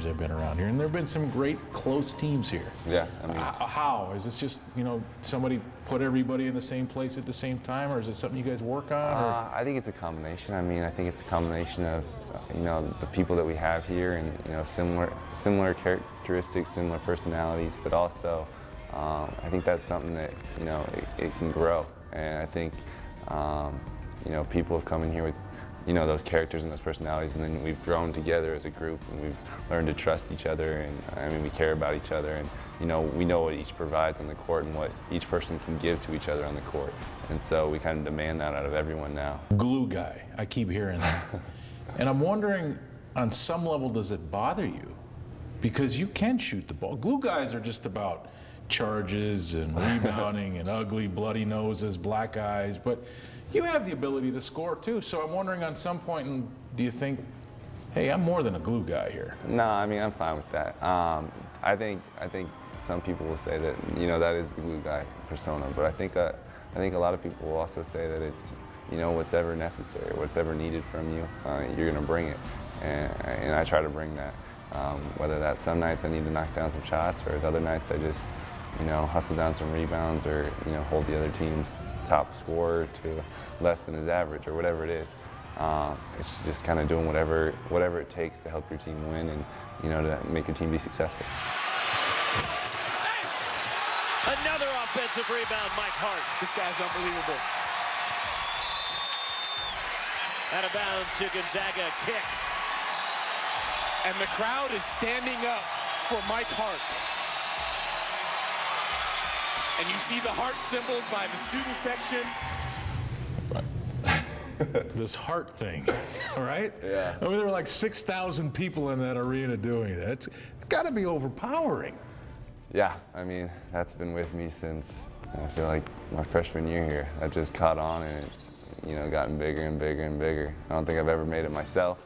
years I've been around here, and there have been some great close teams here. Yeah, I mean, how is this just somebody put everybody in the same place at the same time, or is it something you guys work on? I think it's a combination. I mean, I think it's a combination of the people that we have here, and similar characteristics, similar personalities, but also I think that's something that it can grow, and I think people have come in here with those characters and those personalities, and then we've grown together as a group, and we've learned to trust each other, and I mean, we care about each other, and we know what each provides on the court and what each person can give to each other on the court, and so we kind of demand that out of everyone now. Glue guy, I keep hearing that. And I'm wondering, on some level, does it bother you? Because you can shoot the ball. Glue guys are just about charges and rebounding and ugly, bloody noses, black eyes, but you have the ability to score too. So I'm wondering, on some point, do you think, hey, I'm more than a glue guy here? No, I mean, I'm fine with that. I think some people will say that that is the glue guy persona, but I think a lot of people will also say that it's what's ever necessary, what's ever needed from you, you're going to bring it, and I try to bring that. Whether that's some nights I need to knock down some shots, or other nights I just hustle down some rebounds, or hold the other team's top scorer to less than his average, or whatever it is. It's just kind of doing whatever it takes to help your team win, and to make your team be successful. Another offensive rebound, Mike Hart. This guy's unbelievable. Out of bounds to Gonzaga, kick. And the crowd is standing up for Mike Hart. And you see the heart symbols by the student section. This heart thing, all right? Yeah. I mean, there were like 6,000 people in that arena doing that. It's got to be overpowering. Yeah, I mean, that's been with me since, I feel like, my freshman year here. That just caught on, and it's gotten bigger and bigger and bigger. I don't think I've ever made it myself.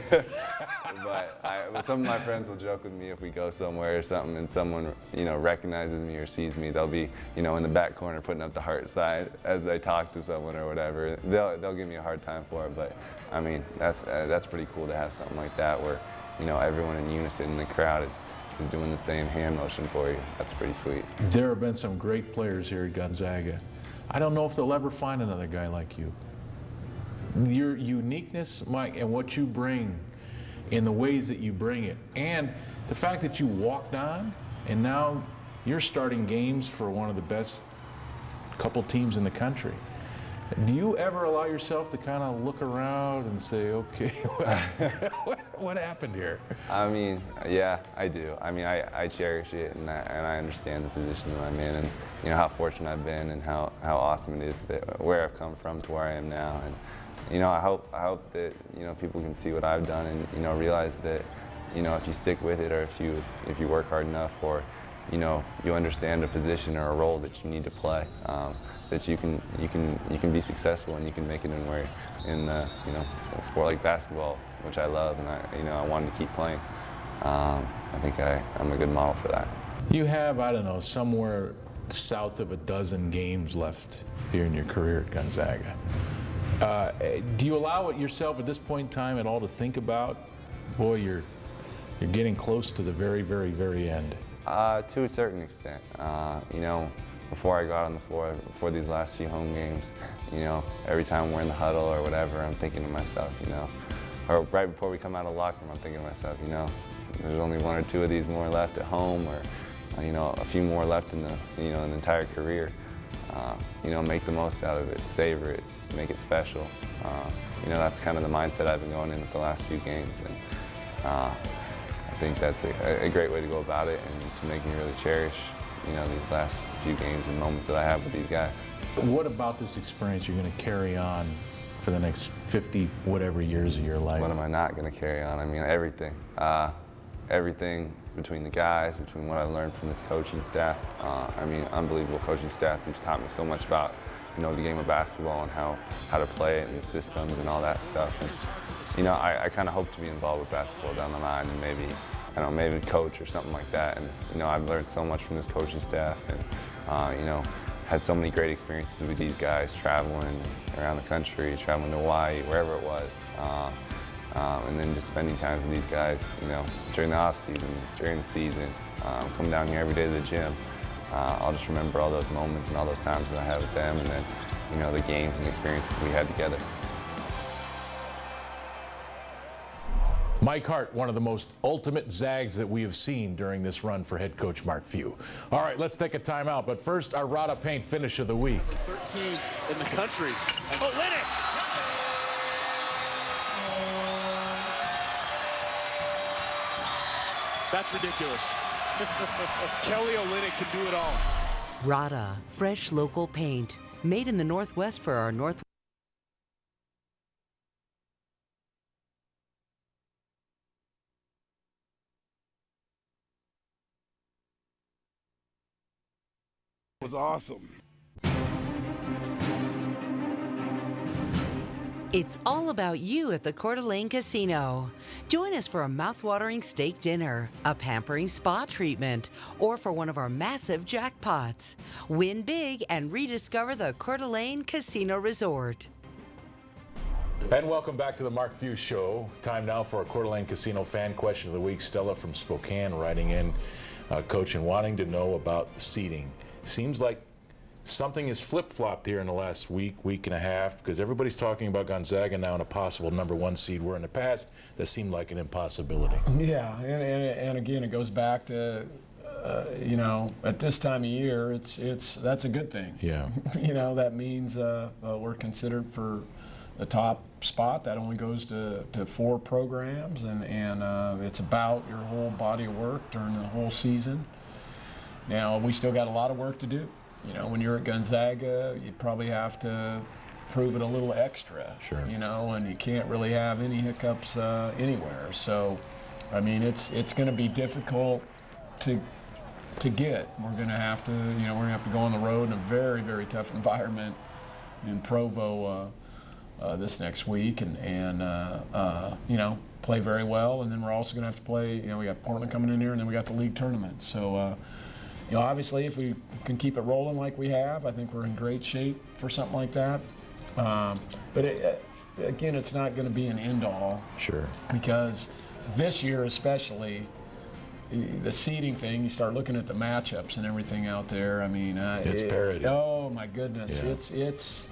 But some of my friends will joke with me if we go somewhere or something and someone, recognizes me or sees me, they'll be, in the back corner putting up the heart sign as they talk to someone or whatever. They'll give me a hard time for it, but I mean, that's pretty cool to have something like that where, everyone in unison in the crowd is doing the same hand motion for you. That's pretty sweet. There have been some great players here at Gonzaga. I don't know if they'll ever find another guy like you. Your uniqueness, Mike, and what you bring in the ways that you bring it, and the fact that you walked on and now you're starting games for one of the best couple teams in the country. Do you ever allow yourself to kind of look around and say, okay, what happened here? I mean, yeah, I do. I mean, I cherish it, and I understand the position that I'm in, and how fortunate I've been, and how awesome it is that where I've come from to where I am now. And I hope that people can see what I've done, and realize that if you stick with it, or if you work hard enough, or you understand a position or a role that you need to play, that you can be successful, and you can make it in a sport like basketball, which I love, and I wanted to keep playing. I think I'm a good model for that. You have, I don't know, somewhere south of a dozen games left here in your career at Gonzaga. Do you allow it yourself at this point in time at all to think about, boy, you're getting close to the very, very, very end? To a certain extent. Before I got on the floor, before these last few home games, every time we're in the huddle or whatever, I'm thinking to myself, or right before we come out of the locker room, I'm thinking to myself, there's only one or two of these more left at home, or a few more left in the an entire career. Make the most out of it, savor it, make it special. That's kind of the mindset I've been going in with the last few games, and I think that's a great way to go about it, and to make me really cherish these last few games and moments that I have with these guys. What about this experience you're going to carry on for the next 50 whatever years of your life? What am I not going to carry on? I mean, everything. Everything between the guys, between what I learned from this coaching staff. I mean, unbelievable coaching staff who's taught me so much about the game of basketball and how to play it and the systems and all that stuff. And I kind of hope to be involved with basketball down the line, and maybe, I don't know, maybe coach or something like that. And I've learned so much from this coaching staff, and had so many great experiences with these guys, traveling around the country, traveling to Hawaii, wherever it was. and then just spending time with these guys, you know, during the off season, during the season, come down here every day to the gym. I'll just remember all those moments and all those times that I had with them, and then, you know, the games and experiences we had together. Mike Hart, one of the most ultimate Zags that we have seen during this run for head coach Mark Few. All right, let's take a timeout, but first, our Rada Paint finish of the week. 13 in the country. Olynyk! That's ridiculous. Kelly Olynyk can do it all. Rada, fresh local paint, made in the Northwest for our Northwest. Was awesome. It's all about you at the Coeur d'Alene Casino. Join us for a mouthwatering steak dinner, a pampering spa treatment, or for one of our massive jackpots. Win big and rediscover the Coeur d'Alene Casino Resort. And welcome back to the Mark Few Show. Time now for a Coeur d'Alene Casino fan question of the week. Stella from Spokane writing in, Coach, and wanting to know about seating. Seems like something has flip-flopped here in the last week and a half, because everybody's talking about Gonzaga now in a possible #1 seed, where in the past that seemed like an impossibility. Yeah, and again, it goes back to, you know, at this time of year, that's a good thing. Yeah. You know, that means we're considered for the top spot. That only goes to 4 programs, and it's about your whole body of work during the whole season. Now, we still got a lot of work to do. You know, when you're at Gonzaga, you probably have to prove it a little extra. Sure. You know, and you can't really have any hiccups anywhere. So, I mean, it's going to be difficult to get. We're going to have to, you know, we're going to have to go on the road in a very, very tough environment in Provo this next week, and you know, play very well. And then we're also going to have to play. You know, we got Portland coming in here, and then we got the league tournament. So. You know, obviously, if we can keep it rolling like we have, I think we're in great shape for something like that. But again, it's not going to be an end-all. Sure. Because this year especially, the seeding thing, you start looking at the matchups and everything out there. I mean, it's parity. Oh my goodness, yeah. It's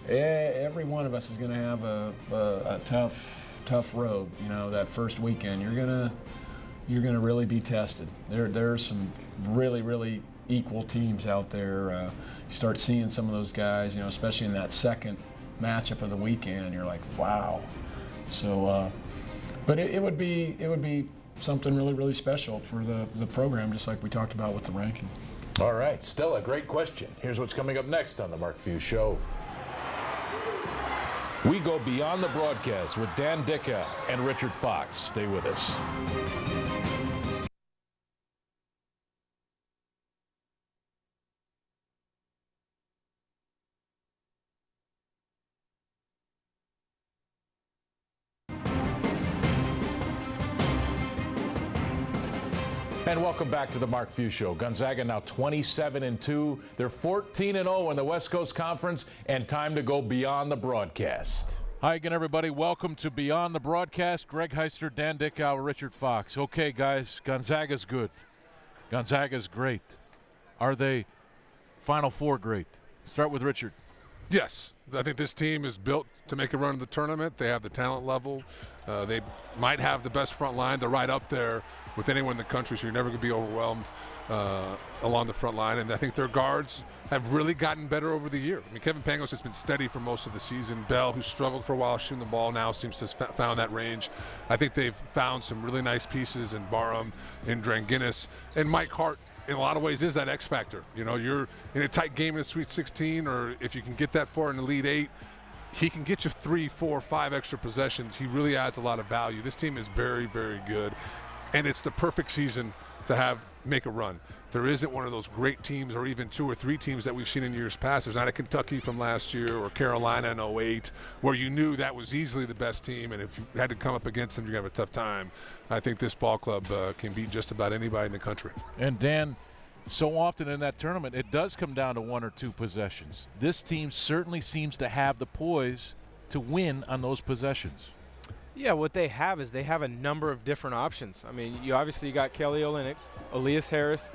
every one of us is going to have a tough road. You know, that first weekend, you're gonna really be tested. There's some really equal teams out there. You start seeing some of those guys, you know, especially in that second matchup of the weekend. You're like, wow. So, but it would be something really special for the program, just like we talked about with the ranking. All right, Stella, great question. Here's what's coming up next on the Mark Few Show. We go beyond the broadcast with Dan Dicka and Richard Fox. Stay with us. And welcome back to the Mark Few Show. Gonzaga now 27-2. They're 14-0 in the West Coast Conference, and time to go beyond the broadcast. Hi again, everybody. Welcome to Beyond the Broadcast. Greg Heister, Dan Dickow, Richard Fox. Okay, guys, Gonzaga's good. Gonzaga's great. Are they Final Four great? Start with Richard. Yes. I think this team is built to make a run in the tournament. They have the talent level. They might have the best front line. They're right up there with anyone in the country, so you're never going to be overwhelmed along the front line. And I think their guards have really gotten better over the year. I mean, Kevin Pangos has been steady for most of the season. Bell, who struggled for a while shooting the ball, now seems to have found that range. I think they've found some really nice pieces in Barham, in Dranginis, and Mike Hart. In a lot of ways, is that X factor. You know, you're in a tight game in the Sweet 16, or if you can get that far in the Elite 8, he can get you 3, 4, 5 extra possessions. He really adds a lot of value. This team is very, very good, and it's the perfect season to make a run. There isn't one of those great teams, or even 2 or 3 teams that we've seen in years past. There's not a Kentucky from last year or Carolina in 08, where you knew that was easily the best team, and if you had to come up against them, you're going to have a tough time. I think this ball club can beat just about anybody in the country. And Dan, so often in that tournament, it does come down to 1 or 2 possessions. This team certainly seems to have the poise to win on those possessions. Yeah, what they have is they have a number of different options. I mean, you got Kelly Olynyk, Elias Harris,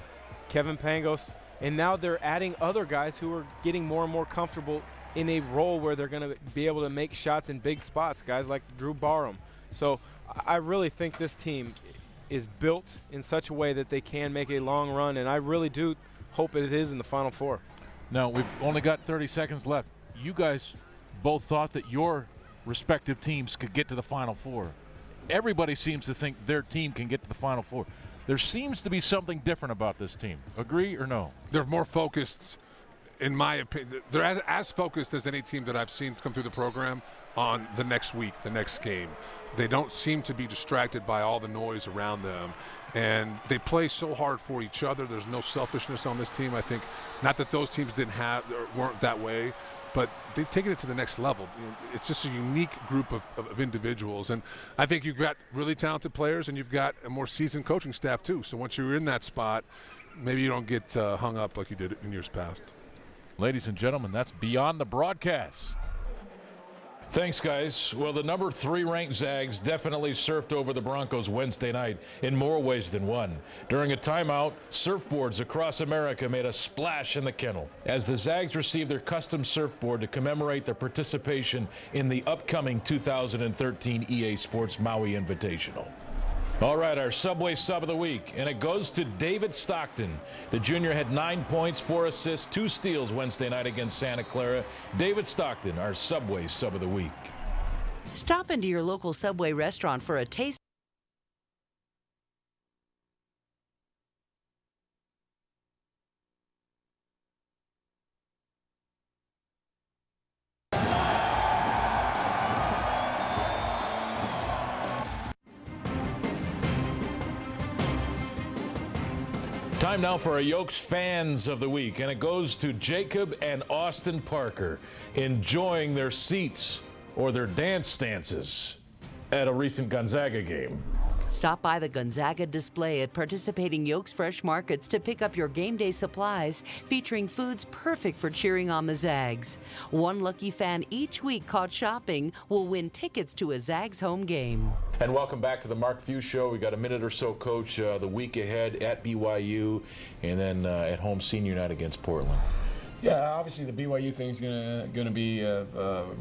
Kevin Pangos, and now they're adding other guys who are getting more and more comfortable in a role where they're going to be able to make shots in big spots, guys like Drew Barham. So I really think this team is built in such a way that they can make a long run, and I really do hope it is in the Final Four. Now, we've only got 30 seconds left. You guys both thought that your respective teams could get to the Final Four. Everybody seems to think their team can get to the Final Four. There seems to be something different about this team. Agree or no? They're more focused, in my opinion. They're as focused as any team that I've seen come through the program on the next week, the next game. They don't seem to be distracted by all the noise around them. And they play so hard for each other. There's no selfishness on this team. I think, not that those teams weren't that way, but they've taken it to the next level. It's just a unique group of individuals. And I think you've got really talented players, and you've got a more seasoned coaching staff too. So once you're in that spot, maybe you don't get hung up like you did in years past. Ladies and gentlemen, that's Beyond the Broadcast. Thanks, guys. Well, the number 3 ranked Zags definitely surfed over the Broncos Wednesday night in more ways than one. During a timeout, surfboards across America made a splash in the kennel as the Zags received their custom surfboard to commemorate their participation in the upcoming 2013 EA Sports Maui Invitational. All right, our Subway Sub of the Week, and it goes to David Stockton. The junior had 9 points, 4 assists, 2 steals Wednesday night against Santa Clara. David Stockton, our Subway Sub of the Week. Stop into your local Subway restaurant for a taste. Time now for our Yokes Fans of the Week, and it goes to Jacob and Austin Parker, enjoying their seats or their dance stances at a recent Gonzaga game. Stop by the Gonzaga display at participating Yokes Fresh Markets to pick up your game day supplies featuring foods perfect for cheering on the Zags. One lucky fan each week caught shopping will win tickets to a Zags home game. And welcome back to the Mark Few Show. We got a minute or so, Coach, the week ahead at BYU and then at home senior night against Portland. Yeah, obviously the BYU thing is gonna be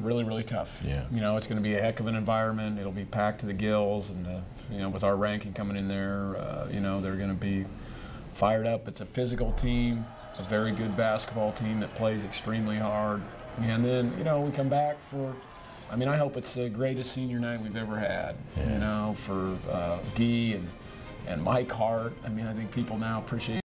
really, really tough. Yeah. You know, it's gonna be a heck of an environment. It'll be packed to the gills, and you know, with our ranking coming in there, you know, they're gonna be fired up. It's a physical team, a very good basketball team that plays extremely hard. And then, you know, we come back for, I mean, I hope it's the greatest senior night we've ever had. Yeah. You know, for Guy and Mike Hart. I mean, I think people now appreciate